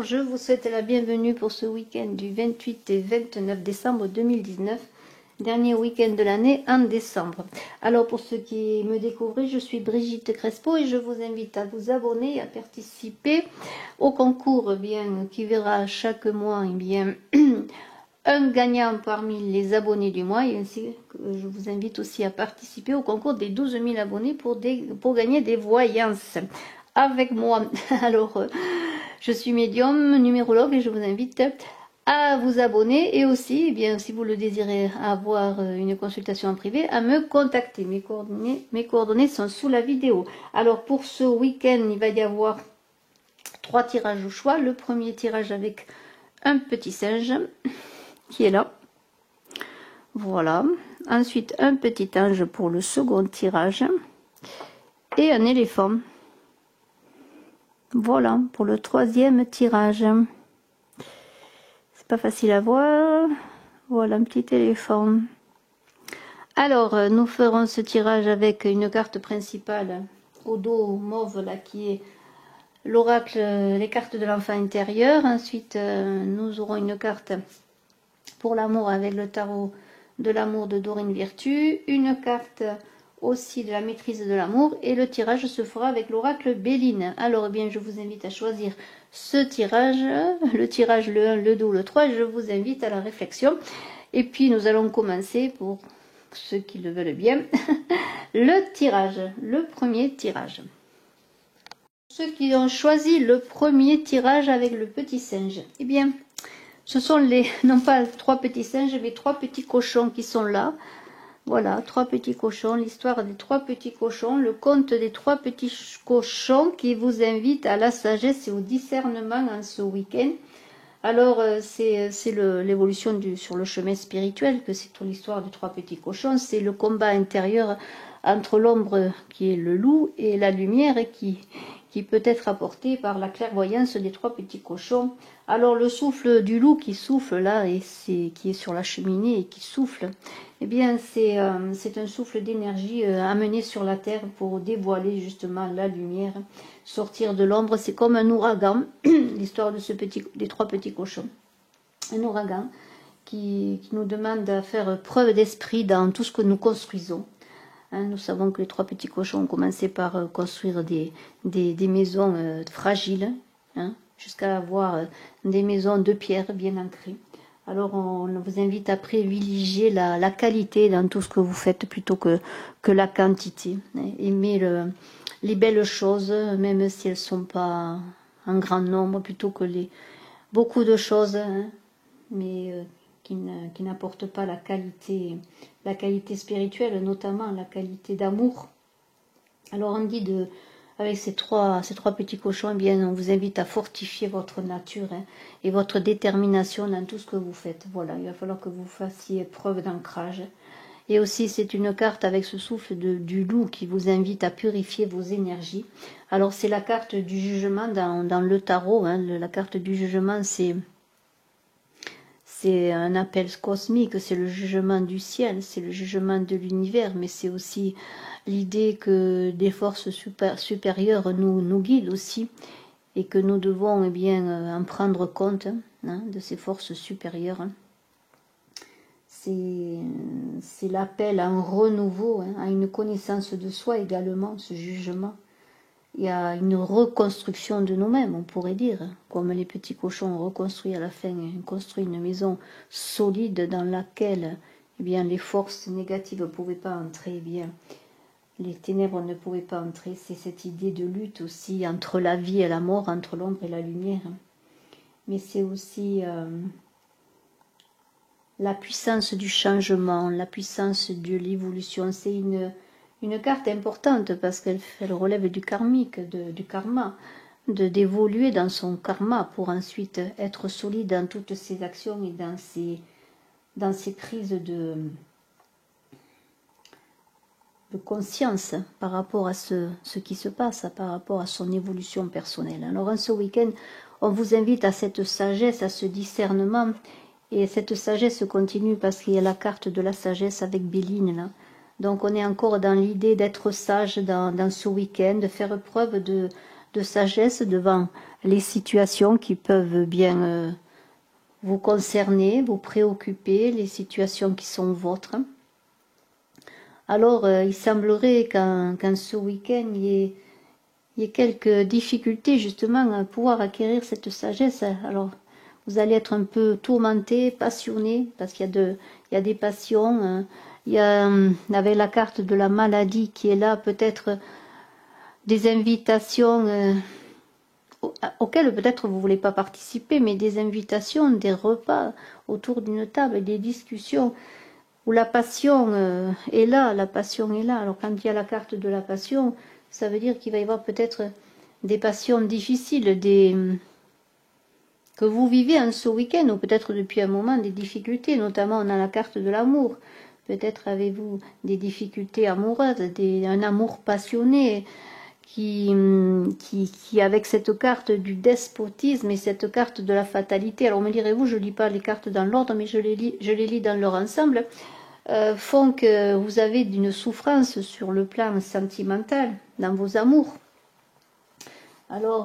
je vous souhaite la bienvenue pour ce week-end du 28 et 29 décembre 2019, dernier week-end de l'année en décembre. Alors pour ceux qui me découvrent, je suis Brigitte Crespo et je vous invite à vous abonner et à participer au concours qui verra chaque mois un gagnant parmi les abonnés du mois, et ainsi je vous invite aussi à participer au concours des 12 000 abonnés pour gagner des voyances avec moi. Alors, je suis médium, numérologue, et je vous invite à vous abonner et aussi, si vous le désirez, avoir une consultation en privé, à me contacter. Mes coordonnées sont sous la vidéo. Alors, pour ce week-end, il va y avoir 3 tirages au choix. Le premier tirage avec un petit singe qui est là. Voilà. Ensuite, un petit ange pour le second tirage. Et un éléphant. Voilà, pour le troisième tirage. C'est pas facile à voir. Voilà, un petit éléphant. Alors, nous ferons ce tirage avec une carte principale au dos mauve, là, qui est l'oracle, les cartes de l'enfant intérieur. Ensuite, nous aurons une carte pour l'amour avec le tarot de l'amour de Dorine Virtue, une carte aussi de la maîtrise de l'amour, et le tirage se fera avec l'oracle Béline. Alors je vous invite à choisir ce tirage, le tirage le 1, le 2 ou le 3, je vous invite à la réflexion. Et puis nous allons commencer, pour ceux qui le veulent bien, le tirage, le premier tirage. Ceux qui ont choisi le premier tirage avec le petit singe, ce sont non pas 3 petits singes, mais 3 petits cochons qui sont là. Voilà, 3 petits cochons, l'histoire des 3 petits cochons, le conte des 3 petits cochons qui vous invite à la sagesse et au discernement en ce week-end. Alors, c'est l'évolution sur le chemin spirituel, que c'est l'histoire des 3 petits cochons. C'est le combat intérieur entre l'ombre qui est le loup et la lumière qui peut être apportée par la clairvoyance des 3 petits cochons. Alors le souffle du loup qui souffle là, qui est sur la cheminée et qui souffle, c'est un souffle d'énergie amené sur la terre pour dévoiler justement la lumière, sortir de l'ombre. C'est comme un ouragan, l'histoire de des 3 petits cochons. Un ouragan qui nous demande à faire preuve d'esprit dans tout ce que nous construisons. Nous savons que les 3 petits cochons ont commencé par construire des maisons fragiles, jusqu'à avoir des maisons de pierre bien ancrées. Alors on vous invite à privilégier la qualité dans tout ce que vous faites plutôt que la quantité. Aimez les belles choses, même si elles ne sont pas en grand nombre, plutôt que beaucoup de choses, mais qui n'apportent pas la qualité spirituelle, notamment la qualité d'amour. Alors on dit avec ces trois petits cochons, on vous invite à fortifier votre nature et votre détermination dans tout ce que vous faites. Voilà, il va falloir que vous fassiez preuve d'ancrage. Et aussi, c'est une carte avec ce souffle du loup qui vous invite à purifier vos énergies. Alors, c'est la carte du jugement dans le tarot. La carte du jugement, c'est un appel cosmique, c'est le jugement du ciel, c'est le jugement de l'univers, mais c'est aussi l'idée que des forces supérieures nous guident aussi, et que nous devons en prendre compte de ces forces supérieures. C'est l'appel à un renouveau, à une connaissance de soi également, ce jugement. Il y a une reconstruction de nous-mêmes, on pourrait dire, comme les petits cochons ont reconstruit à la fin, construit une maison solide dans laquelle les forces négatives ne pouvaient pas entrer, les ténèbres ne pouvaient pas entrer. C'est cette idée de lutte aussi entre la vie et la mort, entre l'ombre et la lumière. Mais c'est aussi la puissance du changement, la puissance de l'évolution. C'est une carte importante parce qu'elle relève du karmique, du karma, d'évoluer dans son karma pour ensuite être solide dans toutes ses actions et dans ses prises de conscience par rapport à ce qui se passe, par rapport à son évolution personnelle. Alors en ce week-end, on vous invite à cette sagesse, à ce discernement, et cette sagesse continue parce qu'il y a la carte de la sagesse avec Béline là. Donc on est encore dans l'idée d'être sage dans ce week-end, de faire preuve de de sagesse devant les situations qui peuvent bien vous concerner, vous préoccuper, les situations qui sont vôtres. Alors, il semblerait qu'en ce week-end, il y ait quelques difficultés justement à pouvoir acquérir cette sagesse. Alors, vous allez être un peu tourmenté, passionné, parce qu'il y a des passions. Il y a, avec la carte de la maladie qui est là, peut-être des invitations auxquelles peut-être vous ne voulez pas participer, mais des invitations, des repas autour d'une table, des discussions où la passion est là, la passion est là. Alors quand il y a la carte de la passion, ça veut dire qu'il va y avoir peut-être des passions difficiles, que vous vivez en ce week-end, ou peut-être depuis un moment des difficultés, notamment on a la carte de l'amour. Peut-être avez-vous des difficultés amoureuses, un amour passionné, qui avec cette carte du despotisme et cette carte de la fatalité, alors me direz-vous, je ne lis pas les cartes dans l'ordre, mais je les lis dans leur ensemble, font que vous avez une souffrance sur le plan sentimental, dans vos amours. Alors,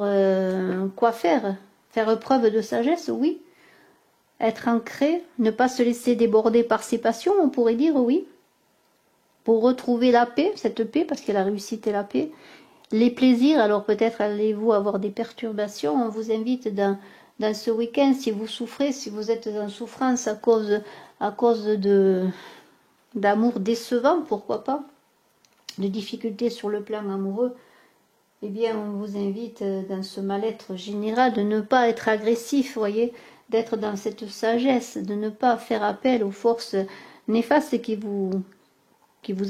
quoi faire? Faire preuve de sagesse, oui. Être ancré, ne pas se laisser déborder par ses passions, on pourrait dire, oui. Pour retrouver la paix, cette paix, parce que la réussite est la paix. Les plaisirs, alors peut-être allez-vous avoir des perturbations. On vous invite dans ce week-end, si vous souffrez, si vous êtes en souffrance à cause d'amour décevant, pourquoi pas, de difficultés sur le plan amoureux, eh bien on vous invite dans ce mal-être général de ne pas être agressif, voyez, d'être dans cette sagesse, de ne pas faire appel aux forces néfastes qui vous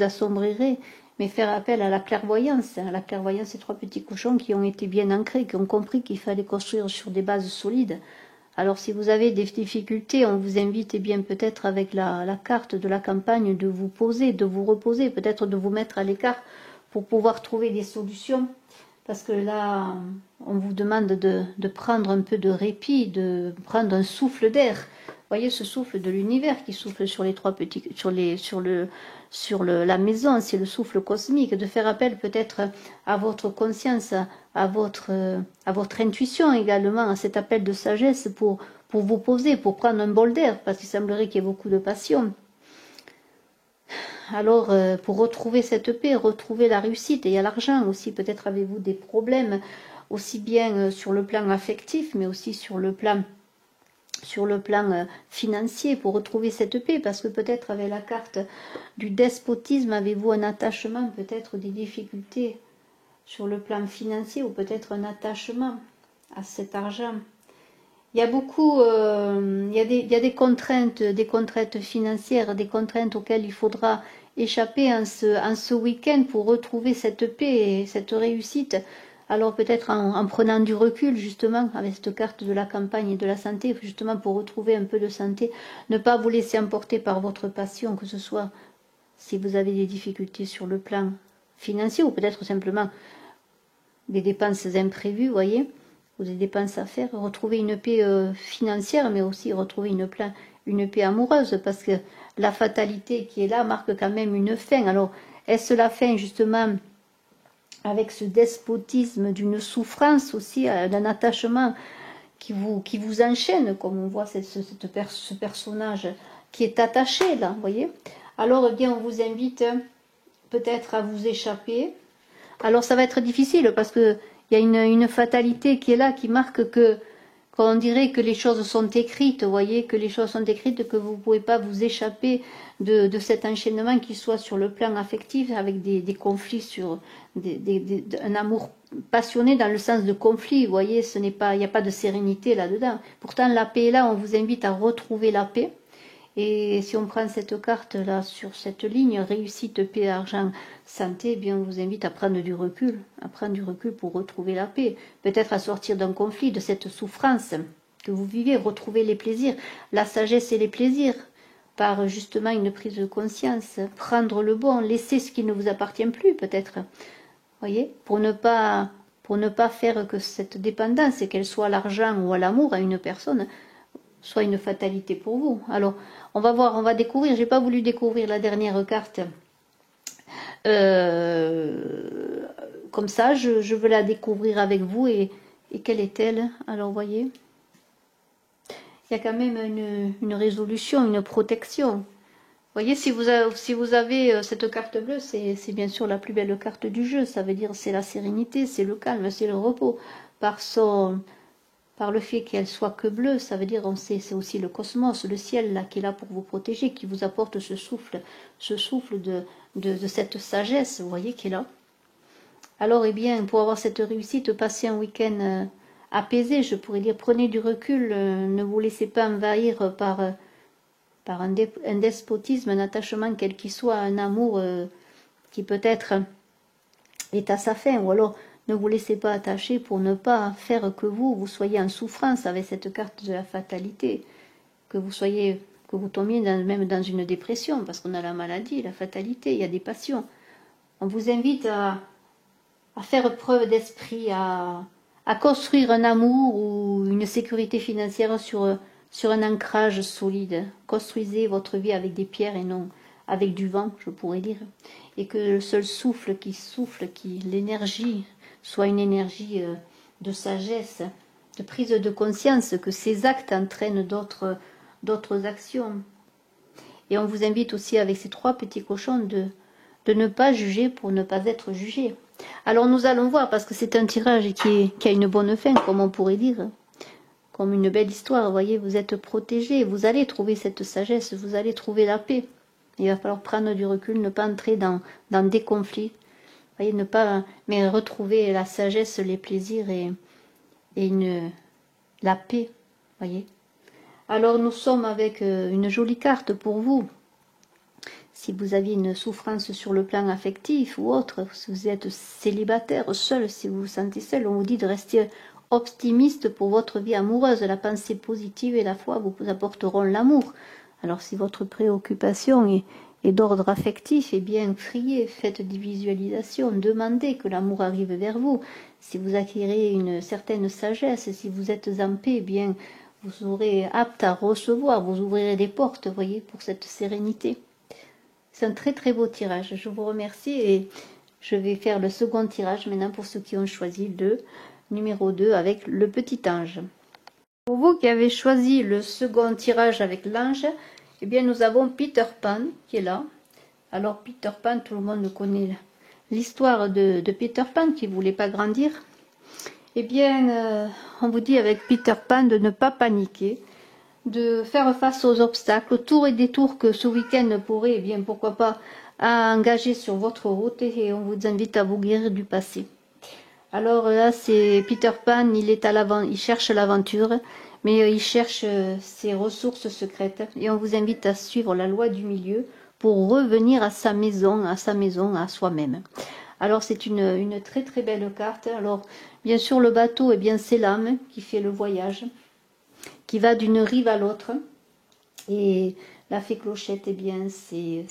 assombriraient, mais faire appel à la clairvoyance. À la clairvoyance, ces trois petits cochons qui ont été bien ancrés, qui ont compris qu'il fallait construire sur des bases solides. Alors si vous avez des difficultés, on vous invite bien peut-être avec la carte de la campagne de vous poser, de vous reposer, peut-être de vous mettre à l'écart pour pouvoir trouver des solutions. Parce que là, on vous demande de prendre un peu de répit, de prendre un souffle d'air. Vous voyez ce souffle de l'univers qui souffle sur les trois petits, sur la maison, c'est le souffle cosmique, de faire appel peut-être à votre conscience, à votre intuition également, à cet appel de sagesse pour vous poser, pour prendre un bol d'air, parce qu'il semblerait qu'il y ait beaucoup de passion. Alors, pour retrouver cette paix, retrouver la réussite, et il y a l'argent aussi, peut-être avez-vous des problèmes, aussi bien sur le plan affectif, mais aussi sur le plan financier, pour retrouver cette paix, parce que peut-être avec la carte du despotisme, avez-vous un attachement, peut-être des difficultés sur le plan financier, ou peut-être un attachement à cet argent. Il y a beaucoup, il y a des contraintes financières, des contraintes auxquelles il faudra échapper en ce week-end pour retrouver cette paix et cette réussite. Alors peut-être en prenant du recul justement avec cette carte de la campagne et de la santé, justement pour retrouver un peu de santé, ne pas vous laisser emporter par votre passion, que ce soit si vous avez des difficultés sur le plan financier ou peut-être simplement des dépenses imprévues, vous voyez, ou des dépenses à faire, retrouver une paix financière, mais aussi retrouver une paix amoureuse, parce que la fatalité qui est là marque quand même une fin. Alors, est-ce la fin justement avec ce despotisme d'une souffrance aussi, d'un attachement qui vous enchaîne, comme on voit ce personnage qui est attaché là, vous voyez? Alors, eh bien, on vous invite peut-être à vous échapper. Alors ça va être difficile parce que il y a une fatalité qui est là, qui marque qu'on dirait que les choses sont écrites, vous voyez, que les choses sont écrites, que vous ne pouvez pas vous échapper de cet enchaînement, qui soit sur le plan affectif, avec des conflits, sur un amour passionné dans le sens de conflit, vous voyez, il n'y a pas de sérénité là-dedans. Pourtant la paix est là, on vous invite à retrouver la paix. Et si on prend cette carte-là, sur cette ligne, réussite, paix, argent, santé, eh bien, on vous invite à prendre du recul pour retrouver la paix. Peut-être à sortir d'un conflit, de cette souffrance que vous vivez, retrouver les plaisirs, la sagesse et les plaisirs, par justement une prise de conscience, prendre le bon, laisser ce qui ne vous appartient plus, peut-être. Voyez, pour ne pas faire que cette dépendance, et qu'elle soit à l'argent ou à l'amour, à une personne, soit une fatalité pour vous. Alors, on va voir, on va découvrir. J'ai pas voulu découvrir la dernière carte comme ça, je veux la découvrir avec vous. Et quelle est-elle? Alors, vous voyez, il y a quand même une résolution, une protection. Vous voyez, si vous avez cette carte bleue, c'est bien sûr la plus belle carte du jeu. Ça veut dire c'est la sérénité, c'est le calme, c'est le repos. Par le fait qu'elle soit que bleue, ça veut dire c'est aussi le cosmos, le ciel là qui est là pour vous protéger, qui vous apporte ce souffle de cette sagesse, vous voyez, qui est là. Alors, eh bien, pour avoir cette réussite, passez un week-end apaisé, je pourrais dire, prenez du recul, ne vous laissez pas envahir par un despotisme, un attachement quel qu'il soit, un amour qui peut-être est à sa fin, ou alors ne vous laissez pas attacher pour ne pas faire que vous soyez en souffrance avec cette carte de la fatalité, que vous tombiez même dans une dépression, parce qu'on a la maladie, la fatalité, il y a des passions. On vous invite à faire preuve d'esprit, à construire un amour ou une sécurité financière sur un ancrage solide. Construisez votre vie avec des pierres et non avec du vent, je pourrais dire. Et que le seul souffle, l'énergie, soit une énergie de sagesse, de prise de conscience, que ces actes entraînent d'autres actions. Et on vous invite aussi avec ces 3 petits cochons de ne pas juger pour ne pas être jugé. Alors nous allons voir, parce que c'est un tirage qui a une bonne fin, comme on pourrait dire, comme une belle histoire. Vous voyez, vous êtes protégés, vous allez trouver cette sagesse, vous allez trouver la paix. Il va falloir prendre du recul, ne pas entrer dans des conflits. Vous voyez, mais retrouver la sagesse, les plaisirs et la paix. Voyez. Alors nous sommes avec une jolie carte pour vous. Si vous aviez une souffrance sur le plan affectif ou autre, si vous êtes célibataire, seul, si vous vous sentez seul, on vous dit de rester optimiste pour votre vie amoureuse. La pensée positive et la foi vous apporteront l'amour. Alors si votre préoccupation est d'ordre affectif, eh bien priez, faites des visualisations, demandez que l'amour arrive vers vous. Si vous acquérez une certaine sagesse, si vous êtes en paix, eh bien vous serez apte à recevoir, vous ouvrirez des portes, voyez, pour cette sérénité. C'est un très très beau tirage, je vous remercie et je vais faire le second tirage maintenant pour ceux qui ont choisi le numéro 2 avec le petit ange. Pour vous qui avez choisi le second tirage avec l'ange, eh bien nous avons Peter Pan qui est là. Alors Peter Pan, tout le monde connaît l'histoire de Peter Pan qui ne voulait pas grandir. Eh bien, on vous dit avec Peter Pan de ne pas paniquer, de faire face aux obstacles, tours et détours que ce week-end pourrait, eh bien pourquoi pas, engager sur votre route, et on vous invite à vous guérir du passé. Alors là, c'est Peter Pan, il cherche l'aventure, mais il cherche ses ressources secrètes, et on vous invite à suivre la loi du milieu pour revenir à sa maison, à soi-même. Alors c'est une très très belle carte. Alors bien sûr le bateau, eh bien c'est l'âme qui fait le voyage, qui va d'une rive à l'autre, et la fée Clochette, eh bien c'est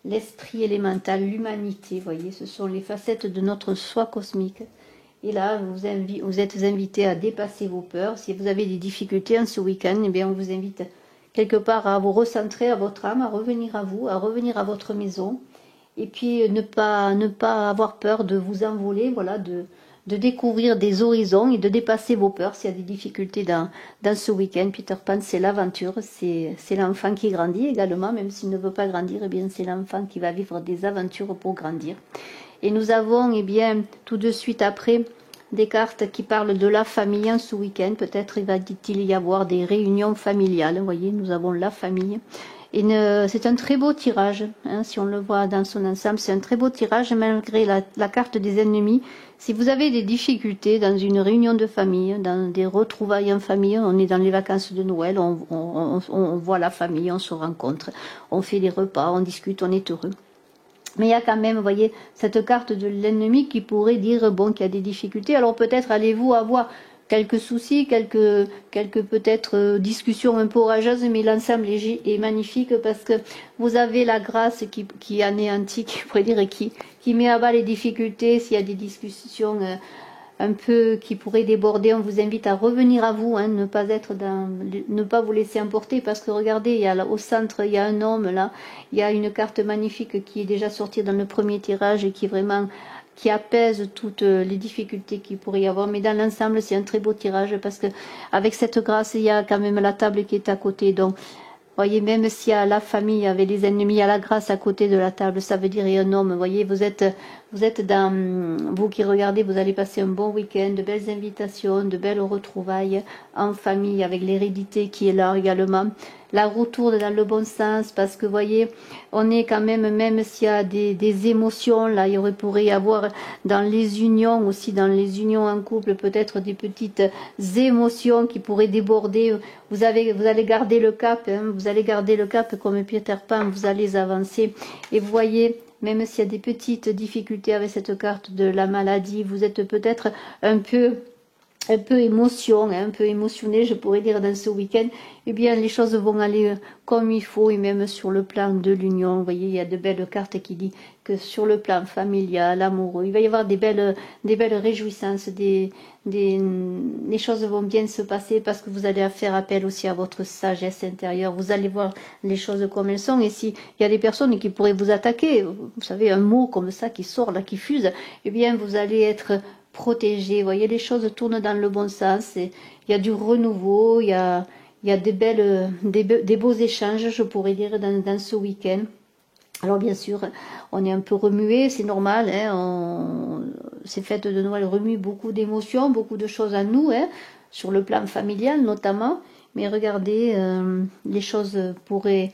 l'esprit élémental, l'humanité, voyez, ce sont les facettes de notre soi cosmique. Et là, vous êtes invités à dépasser vos peurs. Si vous avez des difficultés en ce week-end, eh bien on vous invite quelque part à vous recentrer à votre âme, à revenir à vous, à revenir à votre maison, et puis ne pas avoir peur de vous envoler, voilà, de découvrir des horizons et de dépasser vos peurs s'il y a des difficultés dans ce week-end. Peter Pan, c'est l'aventure, c'est l'enfant qui grandit également, même s'il ne veut pas grandir, eh bien c'est l'enfant qui va vivre des aventures pour grandir. Et nous avons, eh bien, tout de suite après, des cartes qui parlent de la famille en ce week-end. Peut-être va-t-il y avoir des réunions familiales. Vous voyez, nous avons la famille. Et c'est un très beau tirage, hein, si on le voit dans son ensemble, c'est un très beau tirage malgré la carte des ennemis. Si vous avez des difficultés dans une réunion de famille, dans des retrouvailles en famille, on est dans les vacances de Noël, on voit la famille, on se rencontre, on fait des repas, on discute, on est heureux. Mais il y a quand même, vous voyez, cette carte de l'ennemi qui pourrait dire, bon, qu'il y a des difficultés. Alors peut-être allez-vous avoir quelques soucis, quelques peut-être discussions un peu orageuses, mais l'ensemble est magnifique parce que vous avez la grâce qui anéantit, qui pourrait dire, et qui met à bas les difficultés. S'il y a des discussions un peu qui pourraient déborder, on vous invite à revenir à vous, hein, ne pas vous laisser emporter, parce que regardez, au centre, il y a un homme là, il y a une carte magnifique qui est déjà sortie dans le premier tirage et qui vraiment qui apaise toutes les difficultés qu'il pourrait y avoir. Mais dans l'ensemble, c'est un très beau tirage parce que avec cette grâce, il y a quand même la table qui est à côté. Donc, voyez, même s'il y a la famille, il y avait les ennemis, il y a la grâce à côté de la table, ça veut dire il y a un homme. Voyez, vous êtes vous qui regardez, vous allez passer un bon week-end, de belles invitations, de belles retrouvailles en famille avec l'hérédité qui est là également. La roue tourne dans le bon sens parce que, voyez, on est quand même s'il y a des émotions, là, pourrait y avoir dans les unions, aussi dans les unions en couple, peut-être des petites émotions qui pourraient déborder. Vous allez garder le cap, hein, vous allez garder le cap comme Peter Pan, vous allez avancer. Et vous voyez, même s'il y a des petites difficultés avec cette carte de la maladie, vous êtes peut-être un peu émotion, hein, un peu émotionné, je pourrais dire, dans ce week-end, eh bien, les choses vont aller comme il faut, et même sur le plan de l'union. Vous voyez, il y a de belles cartes qui disent que sur le plan familial, amoureux, il va y avoir des belles réjouissances, les choses vont bien se passer parce que vous allez faire appel aussi à votre sagesse intérieure. Vous allez voir les choses comme elles sont. Et s'il y a des personnes qui pourraient vous attaquer, vous savez, un mot comme ça qui sort, là, qui fuse, eh bien, vous allez être protégé. Vous voyez, les choses tournent dans le bon sens. Et il y a du renouveau, il y a des beaux échanges, je pourrais dire, dans ce week-end. Alors bien sûr, on est un peu remué, c'est normal. Hein, ces fêtes de Noël remuent beaucoup d'émotions, beaucoup de choses à nous, hein, sur le plan familial notamment. Mais regardez, les choses pourraient,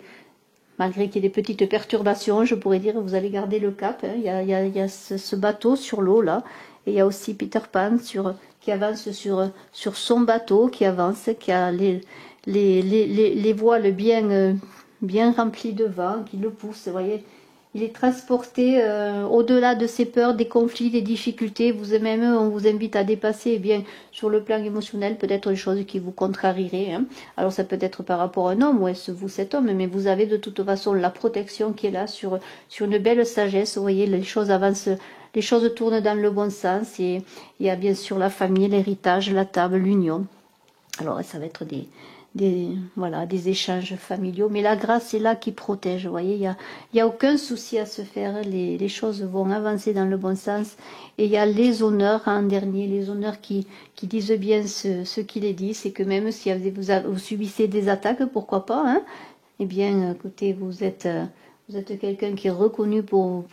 malgré qu'il y ait des petites perturbations, je pourrais dire, vous allez garder le cap. Hein. Il y a ce bateau sur l'eau là. Et il y a aussi Peter Pan qui avance sur son bateau, qui avance, qui a les voiles bien remplies de vent, qui le poussent. Vous voyez, il est transporté au-delà de ses peurs, des conflits, des difficultés. Vous-même, on vous invite à dépasser, eh bien, sur le plan émotionnel, peut-être des choses qui vous contrarieraient. Hein. Alors ça peut être par rapport à un homme, ou est-ce vous cet homme, mais vous avez de toute façon la protection qui est là sur une belle sagesse. Vous voyez, les choses avancent. Les choses tournent dans le bon sens et il y a bien sûr la famille, l'héritage, la table, l'union. Alors ça va être des échanges familiaux, mais la grâce est là qui protège. Vous voyez, il y a aucun souci à se faire. Les choses vont avancer dans le bon sens et il y a les honneurs en dernier, les honneurs qui disent bien ce qu'il est dit. C'est que même si vous subissez des attaques, pourquoi pas, hein, eh bien, écoutez, vous êtes quelqu'un qui est reconnu pour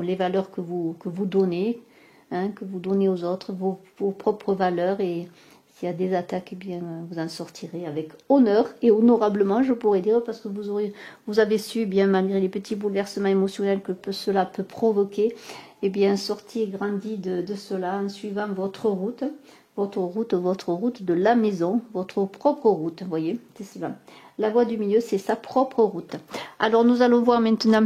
les valeurs que vous donnez, hein, que vous donnez aux autres, vos propres valeurs. Et s'il y a des attaques, eh bien, vous en sortirez avec honneur et honorablement, je pourrais dire, parce que vous avez su, bien malgré les petits bouleversements émotionnels que cela peut provoquer, eh bien, sorti et grandi de cela en suivant votre route de la maison, votre propre route, vous voyez, c'est cela. La voie du milieu, c'est sa propre route. Alors, nous allons voir maintenant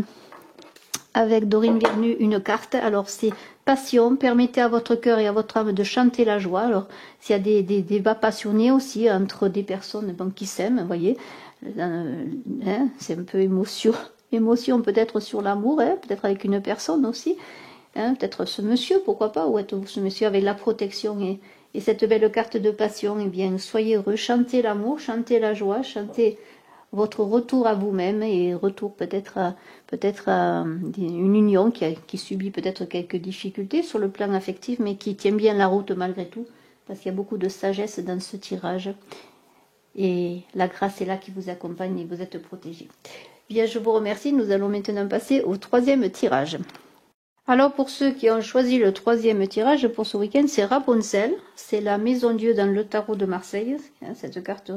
avec Dorine Vernu une carte. Alors, c'est passion. Permettez à votre cœur et à votre âme de chanter la joie. Alors, s'il y a des débats passionnés aussi entre des personnes qui s'aiment, vous voyez, hein, c'est un peu émotion peut-être sur l'amour, hein, peut-être avec une personne aussi, hein, peut-être ce monsieur, pourquoi pas, ou être ce monsieur avec la protection et cette belle carte de passion. Eh bien, soyez heureux, chantez l'amour, chantez la joie, chantez votre retour à vous-même et retour peut-être à une union qui subit peut-être quelques difficultés sur le plan affectif, mais qui tient bien la route malgré tout, parce qu'il y a beaucoup de sagesse dans ce tirage. Et la grâce est là qui vous accompagne et vous êtes protégé. Bien, je vous remercie. Nous allons maintenant passer au troisième tirage. Alors pour ceux qui ont choisi le troisième tirage pour ce week-end, c'est Rapunzel. C'est la Maison Dieu dans le tarot de Marseille. Cette carte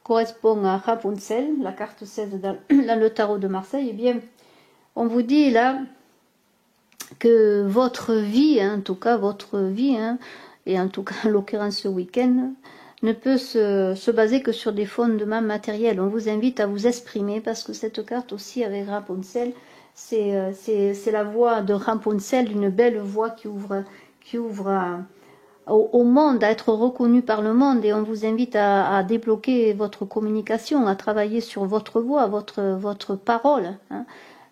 correspond à Rapunzel, la carte 16 dans le tarot de Marseille. Eh bien, on vous dit là que votre vie, hein, en tout cas votre vie, hein, et en tout cas en l'occurrence ce week-end, ne peut se baser que sur des fondements matériels. On vous invite à vous exprimer parce que cette carte aussi avec Rapunzel, c'est la voix de Rapunzel, une belle voix qui ouvre au monde, à être reconnu par le monde, et on vous invite à débloquer votre communication, à travailler sur votre voix, votre parole. Hein.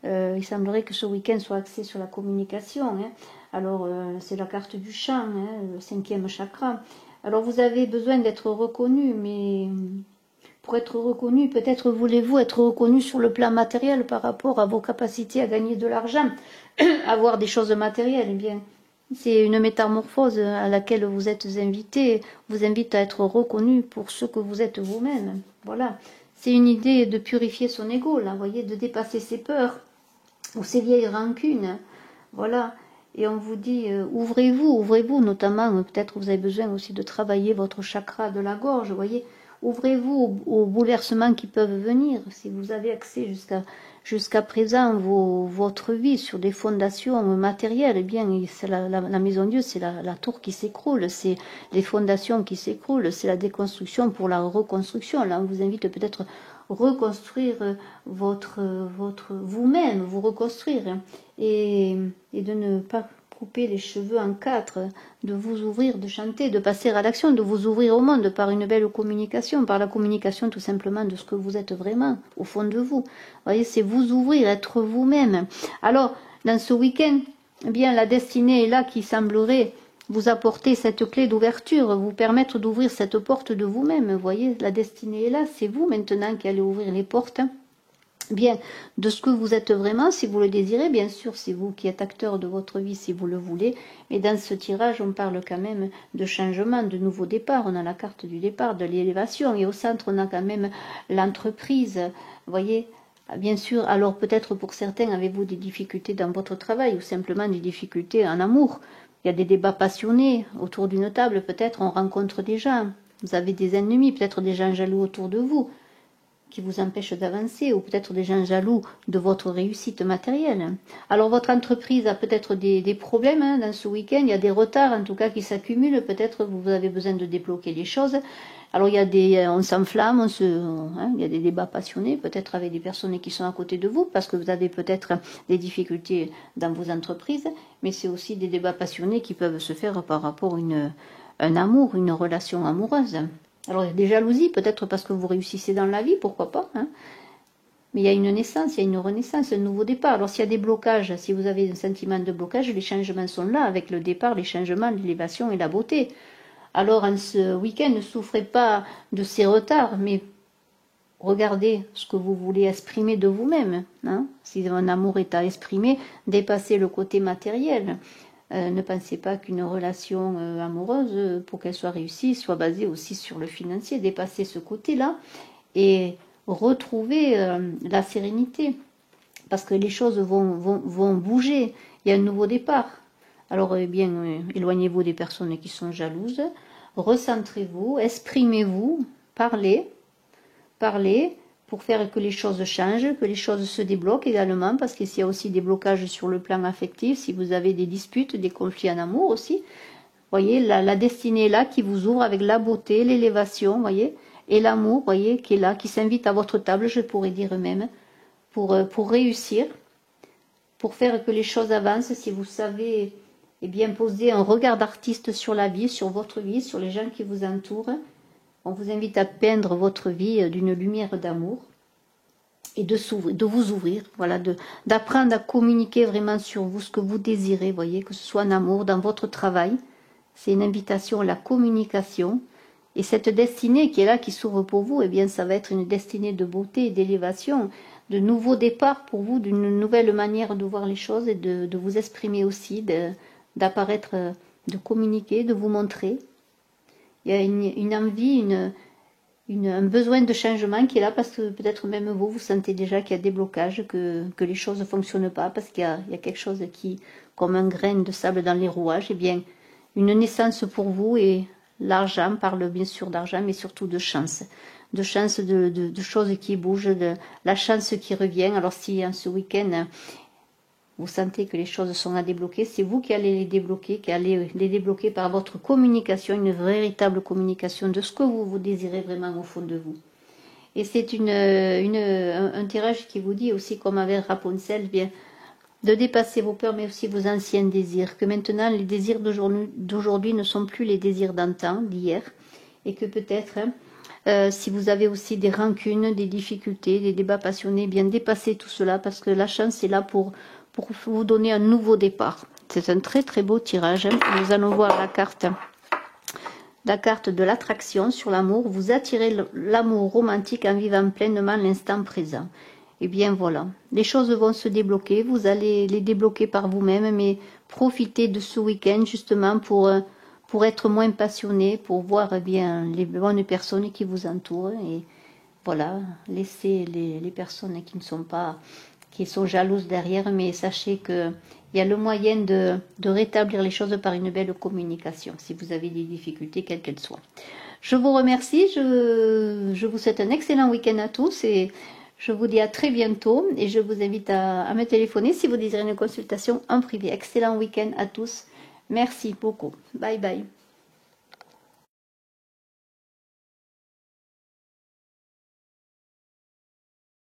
Il semblerait que ce week-end soit axé sur la communication. Hein. Alors, c'est la carte du chant, hein, le 5e chakra. Alors, vous avez besoin d'être reconnu, mais pour être reconnu, peut-être voulez-vous être reconnu sur le plan matériel par rapport à vos capacités à gagner de l'argent, avoir des choses matérielles. Eh bien, C'est une métamorphose à laquelle vous êtes invité, vous invite à être reconnu pour ce que vous êtes vous-même. Voilà. C'est une idée de purifier son ego, là, vous voyez, de dépasser ses peurs ou ses vieilles rancunes. Voilà. Et on vous dit, ouvrez-vous, notamment, peut-être vous avez besoin aussi de travailler votre chakra de la gorge, vous voyez. Ouvrez-vous aux bouleversements qui peuvent venir. Si vous avez accès jusqu'à présent votre vie sur des fondations matérielles, eh bien, c'est la maison de Dieu, c'est la tour qui s'écroule, c'est les fondations qui s'écroulent, c'est la déconstruction pour la reconstruction. Là, on vous invite peut-être reconstruire vous-même, vous reconstruire et de ne pas couper les cheveux en quatre, de vous ouvrir, de chanter, de passer à l'action, de vous ouvrir au monde par une belle communication, par la communication tout simplement de ce que vous êtes vraiment au fond de vous. Vous voyez, c'est vous ouvrir, être vous-même. Alors, dans ce week-end, eh bien, la destinée est là qui semblerait vous apporter cette clé d'ouverture, vous permettre d'ouvrir cette porte de vous-même. Vous voyez, la destinée est là, c'est vous maintenant qui allez ouvrir les portes. Bien, de ce que vous êtes vraiment, si vous le désirez, bien sûr, c'est vous qui êtes acteur de votre vie, si vous le voulez. Mais dans ce tirage, on parle quand même de changement, de nouveau départ. On a la carte du départ, de l'élévation. Et au centre, on a quand même l'entreprise. Vous voyez, bien sûr, alors peut-être pour certains, avez-vous des difficultés dans votre travail ou simplement des difficultés en amour. Il y a des débats passionnés autour d'une table, peut-être on rencontre des gens. Vous avez des ennemis, peut-être des gens jaloux autour de vous, qui vous empêchent d'avancer, ou peut-être des gens jaloux de votre réussite matérielle. Alors votre entreprise a peut-être des problèmes dans ce week-end, il y a des retards en tout cas qui s'accumulent, peut-être vous avez besoin de débloquer les choses. Alors on s'enflamme, il y a des débats passionnés, peut-être avec des personnes qui sont à côté de vous, parce que vous avez peut-être des difficultés dans vos entreprises, mais c'est aussi des débats passionnés qui peuvent se faire par rapport à un amour, une relation amoureuse. Alors il y a des jalousies, peut-être parce que vous réussissez dans la vie, pourquoi pas, hein. Mais il y a une naissance, il y a une renaissance, un nouveau départ. Alors s'il y a des blocages, si vous avez un sentiment de blocage, les changements sont là, avec le départ, les changements, l'élévation et la beauté. Alors en ce week-end, ne souffrez pas de ces retards, mais regardez ce que vous voulez exprimer de vous-même. Hein. Si un amour est à exprimer, dépassez le côté matériel. Ne pensez pas qu'une relation amoureuse, pour qu'elle soit réussie, soit basée aussi sur le financier. Dépassez ce côté-là et retrouvez la sérénité. Parce que les choses vont bouger. Il y a un nouveau départ. Alors, eh bien, éloignez-vous des personnes qui sont jalouses. Recentrez-vous, exprimez-vous, parlez pour faire que les choses changent, que les choses se débloquent également, parce qu'il y a aussi des blocages sur le plan affectif, si vous avez des disputes, des conflits en amour aussi. Voyez, la destinée est là, qui vous ouvre avec la beauté, l'élévation, voyez, et l'amour, voyez, qui est là, qui s'invite à votre table, je pourrais dire même, pour réussir, pour faire que les choses avancent, si vous savez, eh bien, poser un regard d'artiste sur la vie, sur votre vie, sur les gens qui vous entourent. On vous invite à peindre votre vie d'une lumière d'amour et de vous ouvrir, voilà, d'apprendre à communiquer vraiment sur vous, ce que vous désirez, voyez, que ce soit en amour, dans votre travail. C'est une invitation à la communication. Et cette destinée qui est là, qui s'ouvre pour vous, eh bien, ça va être une destinée de beauté et d'élévation, de nouveaux départs pour vous, d'une nouvelle manière de voir les choses et de vous exprimer aussi, d'apparaître, de communiquer, de vous montrer. Il y a une envie, un besoin de changement qui est là parce que peut-être même vous sentez déjà qu'il y a des blocages, que les choses ne fonctionnent pas, parce qu'il y a quelque chose qui, comme un grain de sable dans les rouages, eh bien, une naissance pour vous, et l'argent, parle bien sûr d'argent, mais surtout de chance. De chance, de choses qui bougent, de la chance qui revient. Alors si ce week-end, vous sentez que les choses sont à débloquer, c'est vous qui allez les débloquer, par votre communication, une véritable communication de ce que vous désirez vraiment au fond de vous. Et c'est un tirage qui vous dit aussi, comme avec Rapunzel, bien, de dépasser vos peurs, mais aussi vos anciens désirs, que maintenant les désirs d'aujourd'hui ne sont plus les désirs d'antan, d'hier, et que peut-être, si vous avez aussi des rancunes, des difficultés, des débats passionnés, bien dépasser tout cela, parce que la chance est là pour vous donner un nouveau départ. C'est un très très beau tirage. Nous allons voir la carte de l'attraction sur l'amour. Vous attirez l'amour romantique en vivant pleinement l'instant présent. Et bien voilà, les choses vont se débloquer. Vous allez les débloquer par vous-même, mais profitez de ce week-end justement pour être moins passionné, pour voir bien les bonnes personnes qui vous entourent. Et voilà, laissez les personnes qui ne sont pas, qui sont jalouses derrière, mais sachez que il y a le moyen de rétablir les choses par une belle communication, si vous avez des difficultés, quelles qu'elles soient. Je vous remercie, je vous souhaite un excellent week-end à tous et je vous dis à très bientôt et je vous invite à me téléphoner si vous désirez une consultation en privé. Excellent week-end à tous. Merci beaucoup. Bye bye.